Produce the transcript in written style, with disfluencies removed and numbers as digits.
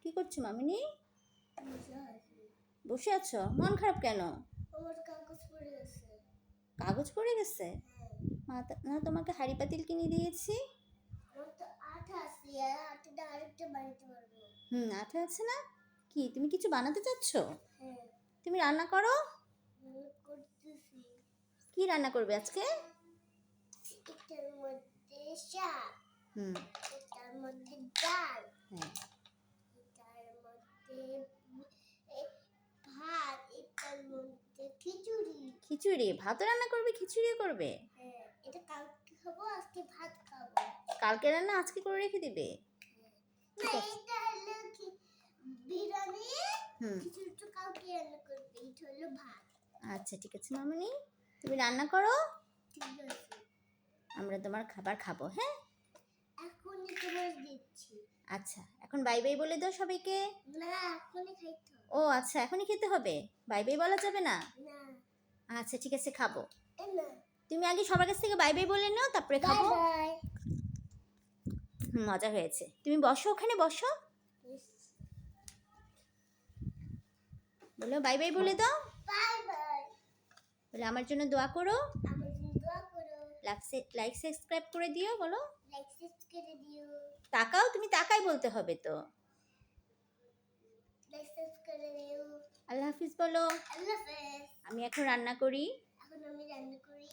কি করছো মামিনি? বসে আছি। বসে আছো? মন খারাপ কেন? আমার কাগজ পড়ে গেছে। কাগজ পড়ে গেছে? না, তোমাকে হাঁড়ি পাতিল কিনে দিয়েছি। আমার তো আঠা আছে, আর আঠাটা আরেকটা বানাতে পারবো। আঠা আছে না? কি তুমি কিছু বানাতে চাচ্ছো? হ্যাঁ, তুমি রান্না করো। করতেছি। কি রান্না করবে আজকে? এটার মধ্যে শাক, হুম। এটার মধ্যে ডাল, হ্যাঁ। এটার মধ্যে ভাত, এটার মধ্যে খিচুড়ি। খিচুড়ি? ভাতও রান্না করবে, খিচুড়িও করবে? হ্যাঁ, এটা কালকে খাবো, আজকে ভাত খাবো। কালকে রান্না আজকে করে রেখে দিবে? ঠিক না, আছে। এটা হলো বিরিয়ানি, হুম। খিচুড়িটা কালকে রান্না করবে। এটা হলো ভাত। আচ্ছা ঠিক আছে মামনি, তুমি রান্না করো, ঠিক আছে, আমরা তোমার খাবার খাবো। হ্যাঁ। এখনই তোমার দিচ্ছি। আচ্ছা, এখন বাই বাই বলে দাও সবাইকে। না, এখনই খাইতে হবে। ও আচ্ছা, এখনই খেতে হবে? বাই বাই বলা যাবে না? না, আচ্ছা ঠিক আছে, খাবো। না, তুমি আগে সবার কাছ থেকে বাই বাই বলে নাও, তারপরে বাই খাবো। বাই। মজা হয়েছে। তুমি বসো, ওখানে বসো, বলো বাই বাই বলে দাও। Bye bye. বলে আমার জন্য দোয়া করো, আমার জন্য দোয়া করো। লাইক সাবস্ক্রাইব করে দিও, বলো। লাইক সাবস্ক্রাইব করে দিও। তাকাও, তুমি তাকাই বলতে হবে তো। লাইক সাবস্ক্রাইব করে দিও। আল্লাহ হাফিজ বলো। আল্লাহ হাফেজ। আমি এখন রান্না করি। এখন আমি রান্না করি।